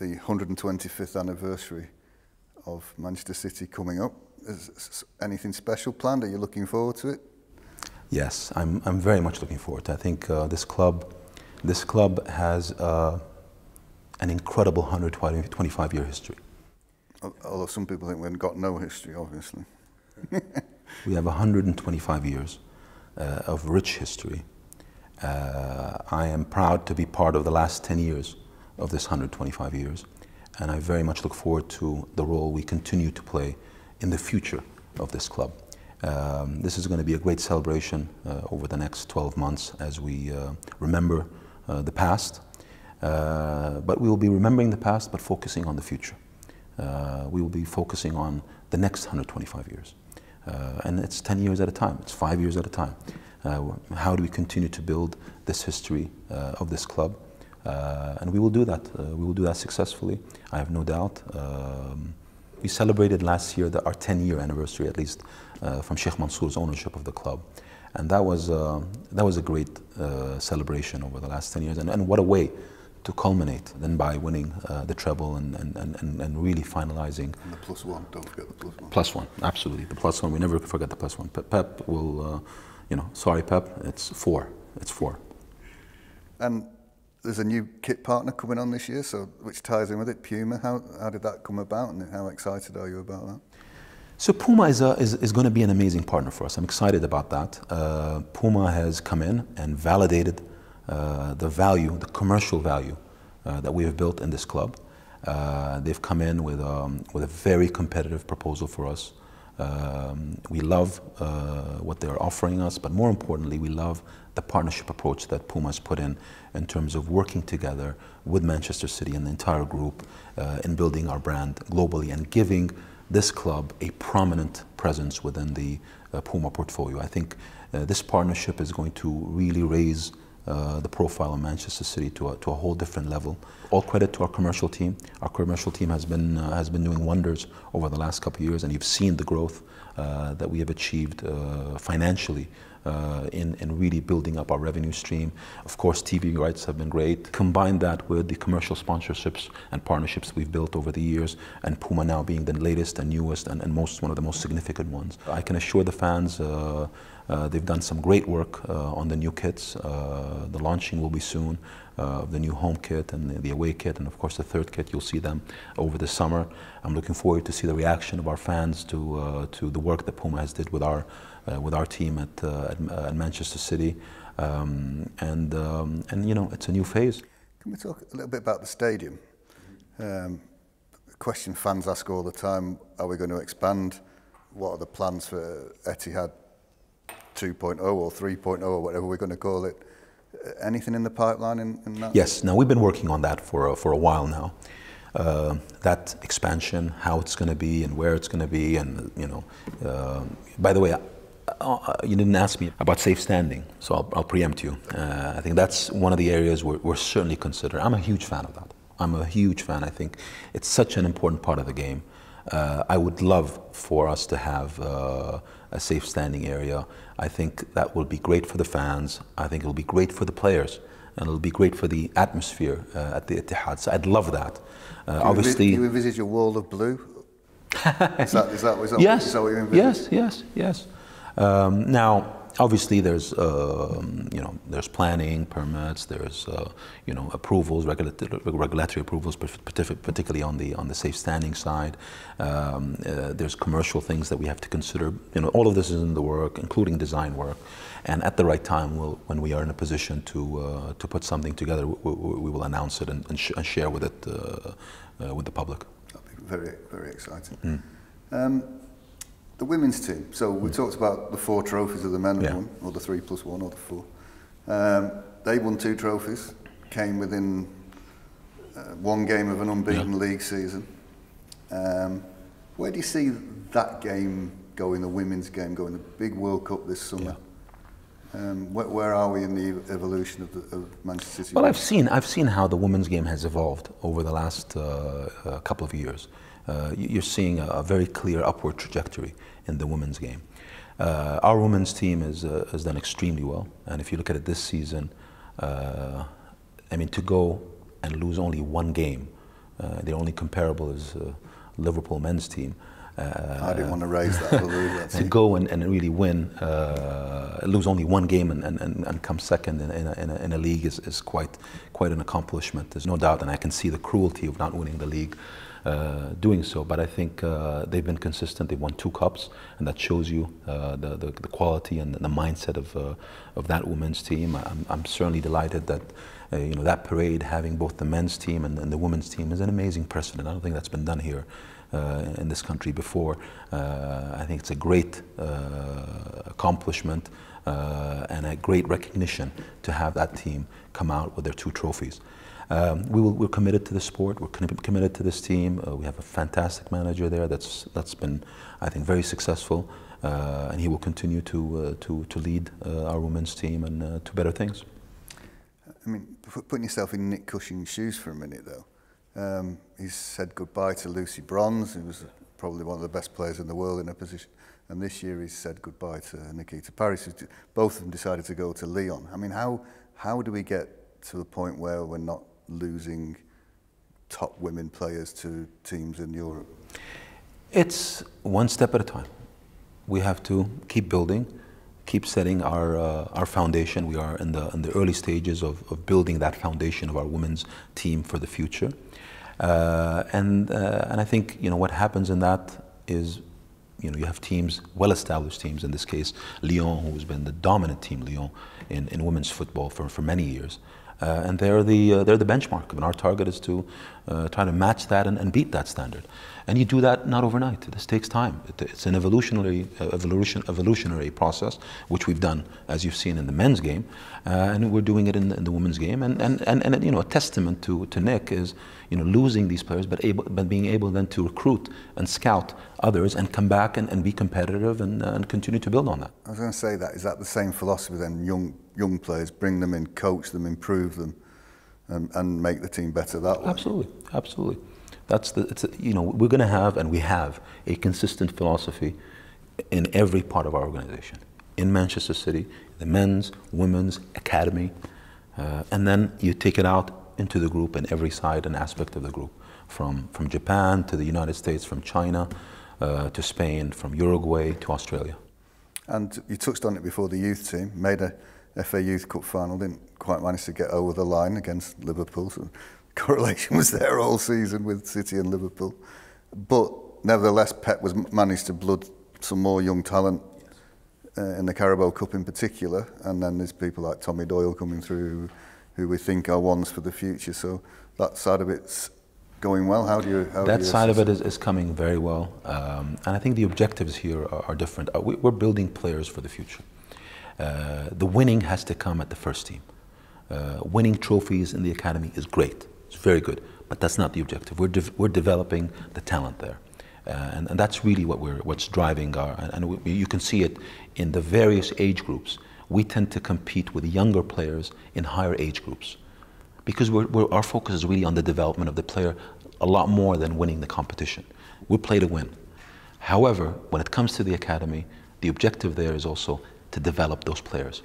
the 125th anniversary of Manchester City coming up. Is anything special planned? Are you looking forward to it? Yes, I'm very much looking forward to it. I think this club has an incredible 125-year history. Although some people think we've got no history, obviously. We have 125 years of rich history. I am proud to be part of the last 10 years of this 125 years, and I very much look forward to the role we continue to play in the future of this club. This is going to be a great celebration over the next 12 months as we remember the past, but we will be remembering the past but focusing on the future. We will be focusing on the next 125 years. And it's 10 years at a time, it's 5 years at a time. How do we continue to build this history of this club? And we will do that. We will do that successfully, I have no doubt. We celebrated last year our 10-year anniversary, at least, from Sheikh Mansour's ownership of the club. And that was a great celebration over the last 10 years. And what a way to culminate than by winning the treble and really finalizing. And the +1, don't forget the +1. +1, absolutely. The +1, we never forget the +1. Pep will, sorry Pep, it's 4. It's 4. And there's a new kit partner coming on this year, so which ties in with it, Puma. How did that come about, and how excited are you about that? So Puma is going to be an amazing partner for us. I'm excited about that. Puma has come in and validated the value, the commercial value that we have built in this club. They've come in with a very competitive proposal for us. We love what they're offering us, but more importantly, we love the partnership approach that Puma has put in terms of working together with Manchester City and the entire group in building our brand globally and giving this club a prominent presence within the Puma portfolio. I think this partnership is going to really raise the profile of Manchester City to a whole different level. All credit to our commercial team. Our commercial team has been doing wonders over the last couple of years, and you've seen the growth that we have achieved financially in really building up our revenue stream. Of course, TV rights have been great. Combine that with the commercial sponsorships and partnerships we've built over the years, and Puma now being the latest and newest and one of the most significant ones. I can assure the fans they've done some great work on the new kits. The launching will be soon of the new home kit and the away kit, and of course the third kit. You'll see them over the summer. I'm looking forward to see the reaction of our fans to the work that Puma has did with our team at Manchester City, and it's a new phase. Can we talk a little bit about the stadium? The question fans ask all the time: are we going to expand? What are the plans for Etihad 2.0 or 3.0 or whatever we're going to call it? Anything in the pipeline in that? Yes. Now we've been working on that for a while now. That expansion, how it's going to be and where it's going to be, and by the way, you didn't ask me about safe standing, so I'll preempt you. I think that's one of the areas we're certainly considering. I'm a huge fan of that. I'm a huge fan. I think it's such an important part of the game. I would love for us to have a safe standing area. I think that will be great for the fans. I think it'll be great for the players, and it'll be great for the atmosphere at the Etihad. So I'd love that. Obviously, do you envisage a wall of blue? Is that yes, what you envisage? Yes. Now, obviously, there's there's planning, permits, there's approvals, regulatory approvals, particularly on the safe standing side. There's commercial things that we have to consider. All of this is in the work, including design work. And at the right time, when we are in a position to put something together, we will announce it and share with it with the public. That'd be very, very exciting. The women's team. So we talked about the 4 trophies that the men have won, or the 3+1, or the 4. They won 2 trophies, came within 1 game of an unbeaten league season. Where do you see that game going, the women's game going, the big World Cup this summer? Where are we in the evolution of Manchester City? Well, I've seen how the women's game has evolved over the last couple of years. You're seeing a very clear upward trajectory in the women's game. Our women's team has done extremely well, and if you look at it this season, to go and lose only 1 game The only comparable is Liverpool men's team. I didn't want to raise that. And go and really win, lose only one game and come second in a league is quite an accomplishment. There's no doubt, and I can see the cruelty of not winning the league doing so. But I think they've been consistent. They've won 2 cups, and that shows you the quality and the mindset of that women's team. I'm certainly delighted that that parade, having both the men's team and the women's team, is an amazing precedent. I don't think that's been done here in this country before. I think it's a great accomplishment and a great recognition to have that team come out with their 2 trophies. We're committed to the sport. We're committed to this team. We have a fantastic manager there that's been, I think, very successful, and he will continue to lead our women's team and to better things. I mean, putting yourself in Nick Cushing's shoes for a minute, though. He's said goodbye to Lucy Bronze, who was probably one of the best players in the world in her position. And this year he's said goodbye to Nikita Paris, who both of them decided to go to Lyon. I mean, how do we get to the point where we're not losing top women players to teams in Europe? It's one step at a time. We have to keep building, keep setting our foundation. We are in the early stages of building that foundation of our women's team for the future. And I think what happens in that is you have teams, well-established teams, in this case Lyon, who's been the dominant team, Lyon, in women's football for many years. And they're the benchmark. I mean, our target is to try to match that and beat that standard. And you do that not overnight. This takes time. It's an evolutionary process, which we've done, as you've seen in the men's game, and we're doing it in the women's game. And a testament to Nick is losing these players, but being able then to recruit and scout others and come back and be competitive and continue to build on that. I was going to say that. Is that the same philosophy then? Young players, bring them in, coach them, improve them, and make the team better that way. Absolutely, absolutely. We're going to have, and we have, a consistent philosophy in every part of our organization. In Manchester City, the men's, women's, academy, and then you take it out into the group in every side and aspect of the group, from Japan to the United States, from China to Spain, from Uruguay to Australia. And you touched on it before, the youth team made a FA Youth Cup final, didn't quite manage to get over the line against Liverpool. So correlation was there all season with City and Liverpool. But nevertheless, Pep managed to blood some more young talent in the Carabao Cup in particular. And then there's people like Tommy Doyle coming through who we think are ones for the future. So that side of it's going well. That side of it is coming very well. And I think the objectives here are different. We're building players for the future. The winning has to come at the first team. Winning trophies in the academy is great. It's very good, but that's not the objective. We're developing the talent there, and that's really what's driving you can see it in the various age groups. We tend to compete with younger players in higher age groups because our focus is really on the development of the player a lot more than winning the competition. We play to win. However, when it comes to the academy, the objective there is also to develop those players.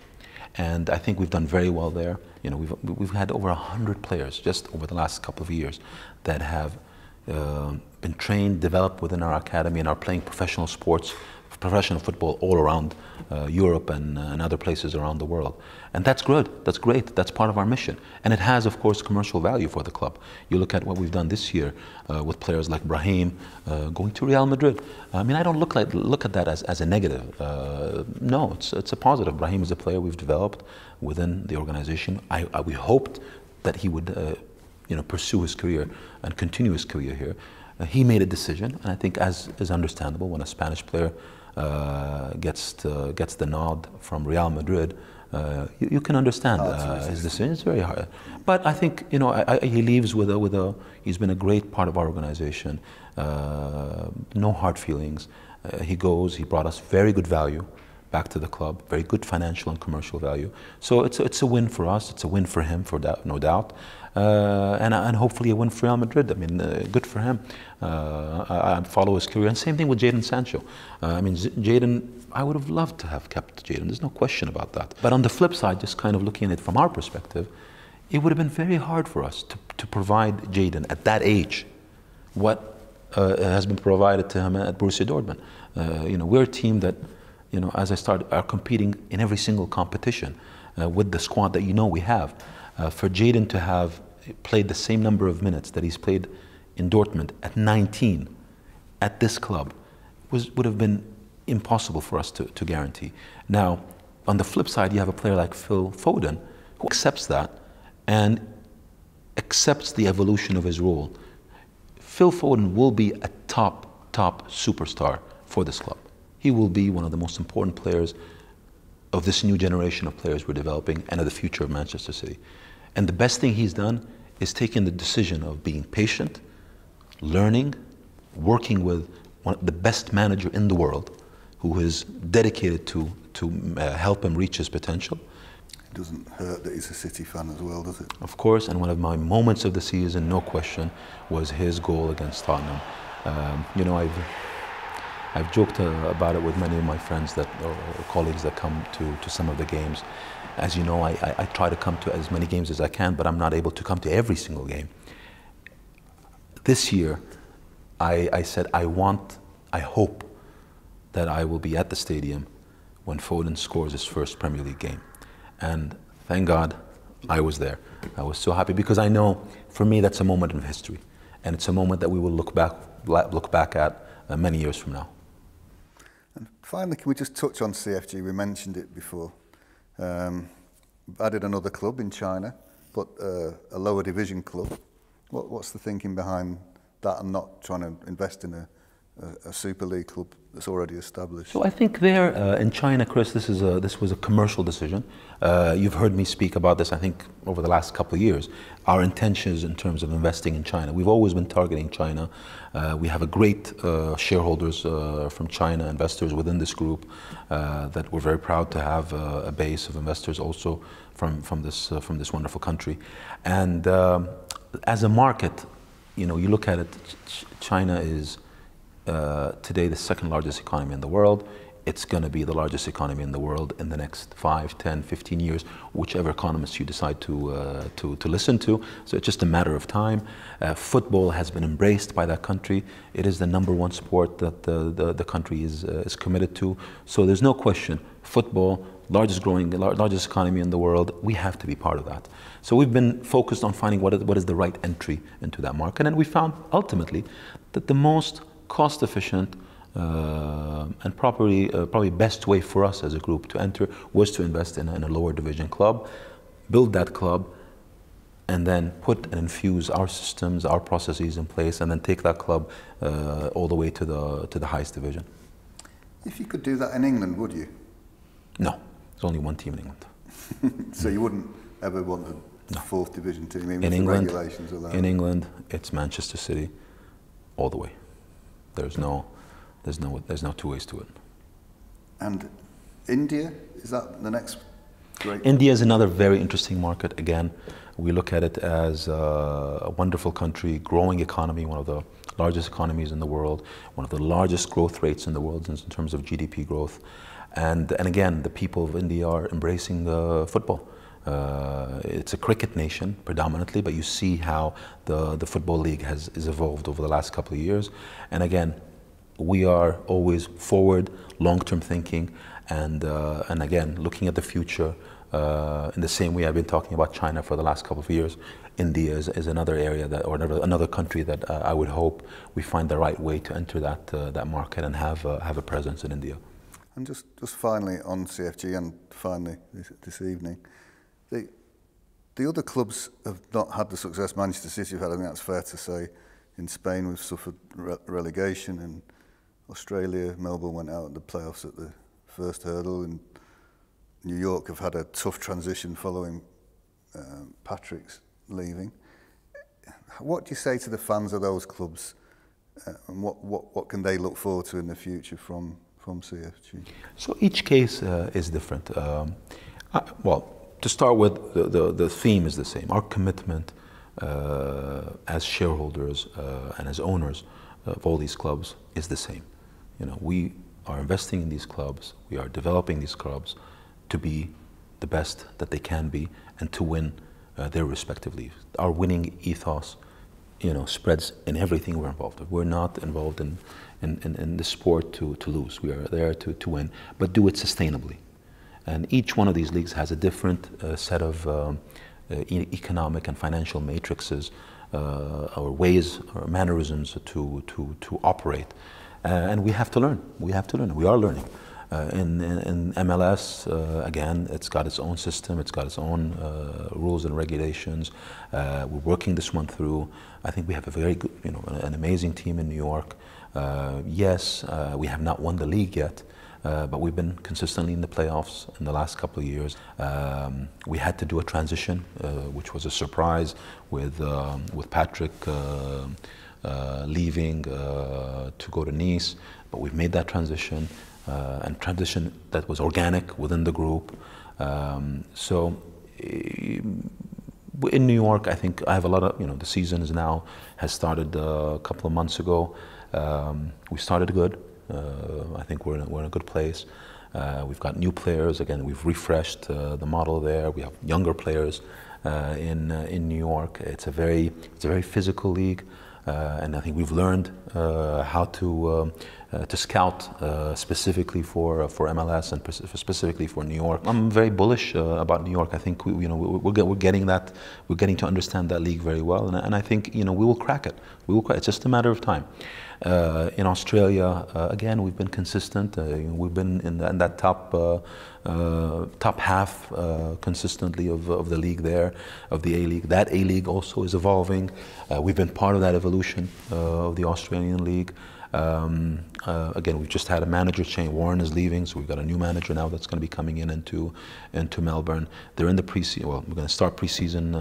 And I think we've done very well there. We've had over 100 players just over the last couple of years that have been trained, developed within our academy and are playing professional sports, professional football all around Europe and other places around the world. And that's good, that's great, that's part of our mission. And it has, of course, commercial value for the club. You look at what we've done this year with players like Raheem going to Real Madrid. I mean, I don't look at that as a negative. No, it's a positive. Raheem is a player we've developed within the organization. We hoped that he would pursue his career and continue his career here. He made a decision, and I think as is understandable when a Spanish player gets the nod from Real Madrid, you can understand his decision. It's very hard, but I think he leaves with he's been a great part of our organization. No hard feelings. He brought us very good value back to the club, very good financial and commercial value. So it's a win for us. It's a win for him, no doubt. And hopefully a win for Real Madrid. I mean, good for him. I follow his career. And same thing with Jadon Sancho. I mean, Jadon, I would have loved to have kept Jadon. There's no question about that. But on the flip side, just kind of looking at it from our perspective, it would have been very hard for us to provide Jadon at that age what has been provided to him at Borussia Dortmund. We're a team that, as I started, are competing in every single competition with the squad that we have. For Jadon to have played the same number of minutes that he's played in Dortmund at 19 at this club would have been impossible for us to guarantee. Now, on the flip side, you have a player like Phil Foden who accepts that and accepts the evolution of his role. Phil Foden will be a top superstar for this club. He will be one of the most important players of this new generation of players we're developing and of the future of Manchester City. And the best thing he's done is taking the decision of being patient, learning, working with the best manager in the world who is dedicated to help him reach his potential. It doesn't hurt that he's a City fan as well, does it? Of course, and one of my moments of the season, no question, was his goal against Tottenham. I've joked about it with many of my friends or colleagues that come to some of the games. As you know, I try to come to as many games as I can, but I'm not able to come to every single game. This year, I said I hope that I will be at the stadium when Foden scores his first Premier League game. And thank God I was there. I was so happy because I know, for me, that's a moment in history. And it's a moment that we will look back at many years from now. And finally, can we just touch on CFG? We mentioned it before. Added another club in China, but a lower division club. What's the thinking behind that and not trying to invest in a Super League club that's already established? So I think there in China, Chris, this was a commercial decision. You've heard me speak about this, I think, over the last couple of years. Our intentions in terms of investing in China. We've always been targeting China. We have a great shareholders from China, investors within this group that we're very proud to have a base of investors also from this wonderful country. And as a market, you look at it, China is today the second largest economy in the world. It's going to be the largest economy in the world in the next 5, 10, 15 years, whichever economists you decide to listen to. So it's just a matter of time. Football has been embraced by that country. It is the #1 sport that the country is committed to. So there's no question, football, largest economy in the world, we have to be part of that. So we've been focused on finding what is the right entry into that market. And we found ultimately that the most cost-efficient and probably best way for us as a group to enter was to invest in a lower division club, build that club, and then put and infuse our systems, our processes in place, and then take that club all the way to the highest division. If you could do that in England, would you? No, there's only one team in England. So you wouldn't ever want a fourth division team, even if the regulations allow? In England, it's Manchester City all the way. There's no two ways to it. And India, is that the next great? India is another very interesting market. Again, we look at it as a wonderful country, growing economy, one of the largest economies in the world, one of the largest growth rates in the world in terms of GDP growth. And again, the people of India are embracing football. It's a cricket nation predominantly, but you see how the Football League has evolved over the last couple of years. And again, we are always forward, long-term thinking, and again, looking at the future in the same way I've been talking about China for the last couple of years. India is another area another country that I would hope we find the right way to enter that market and have a presence in India. And just finally on CFG, and finally this evening, the other clubs have not had the success Manchester City have had. I think that's fair to say. In Spain, we've suffered relegation. In Australia, Melbourne went out in the playoffs at the first hurdle. And New York have had a tough transition following Patrick's leaving. What do you say to the fans of those clubs, and what can they look forward to in the future from CFG? So each case is different. Well, to start with, the theme is the same. Our commitment as shareholders and as owners of all these clubs is the same. We are investing in these clubs, we are developing these clubs to be the best that they can be and to win their respective leagues. Our winning ethos, spreads in everything we're involved with. We're not involved in the sport to lose. We are there to win, but do it sustainably. And each one of these leagues has a different set of economic and financial matrices or ways or mannerisms to operate. And we have to learn. We have to learn. We are learning. In MLS, again, it's got its own system, it's got its own rules and regulations. We're working this one through. I think we have a very good, an amazing team in New York. Yes, we have not won the league yet, but we've been consistently in the playoffs in the last couple of years. We had to do a transition, which was a surprise with Patrick leaving to go to Nice, but we've made that transition. And transition that was organic within the group. So in New York, I think I have a lot of, the season has started a couple of months ago. We started good. I think we're in a good place. We've got new players. Again, we've refreshed the model there. We have younger players in New York. It's a very physical league. And I think we've learned how to scout specifically for MLS and specifically for New York. I'm very bullish about New York. I think we're getting that. We're getting to understand that league very well, and I think we will crack it. We will crack it. It's just a matter of time. In Australia, again, we've been consistent. We've been in that top half consistently of the league there, of the A-League. That A-League also is evolving. We've been part of that evolution of the Australian League. Again, we've just had a manager change. Warren is leaving, so we've got a new manager now that's going to be coming into Melbourne. They're in the pre-season. Well, we're going to start pre-season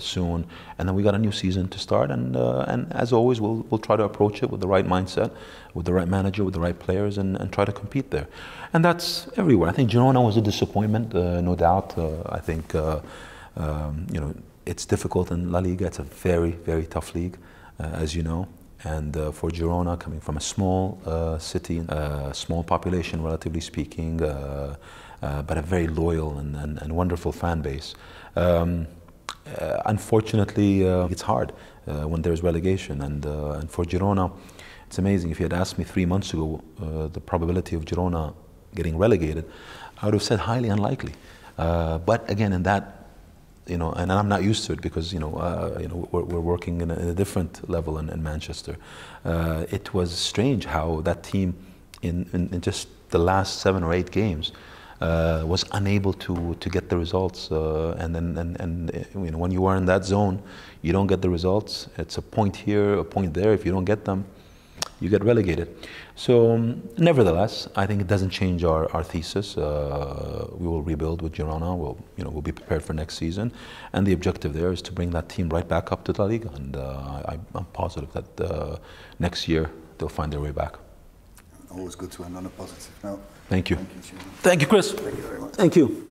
soon, and then we got a new season to start. And as always, we'll try to approach it with the right mindset, with the right manager, with the right players, and try to compete there. And that's everywhere. I think Girona was a disappointment, no doubt. I think it's difficult in La Liga. It's a very tough league, as you know. And for Girona, coming from a small city, small population, relatively speaking, but a very loyal and wonderful fan base. Unfortunately, it's hard when there's relegation. And for Girona, it's amazing. If you had asked me 3 months ago the probability of Girona getting relegated, I would have said highly unlikely. But again, in that, and I'm not used to it because we're working in a different level in Manchester. It was strange how that team in just the last 7 or 8 games was unable to get the results. And when you are in that zone, you don't get the results. It's a point here, a point there. If you don't get them, you get relegated. So nevertheless, I think it doesn't change our thesis. We will rebuild with Girona. We'll be prepared for next season, and the objective there is to bring that team right back up to La Liga. And I'm positive that next year they'll find their way back. Always good to end on a positive note. Thank you. Thank you, Thank you, Chris. Thank you very much. Thank you.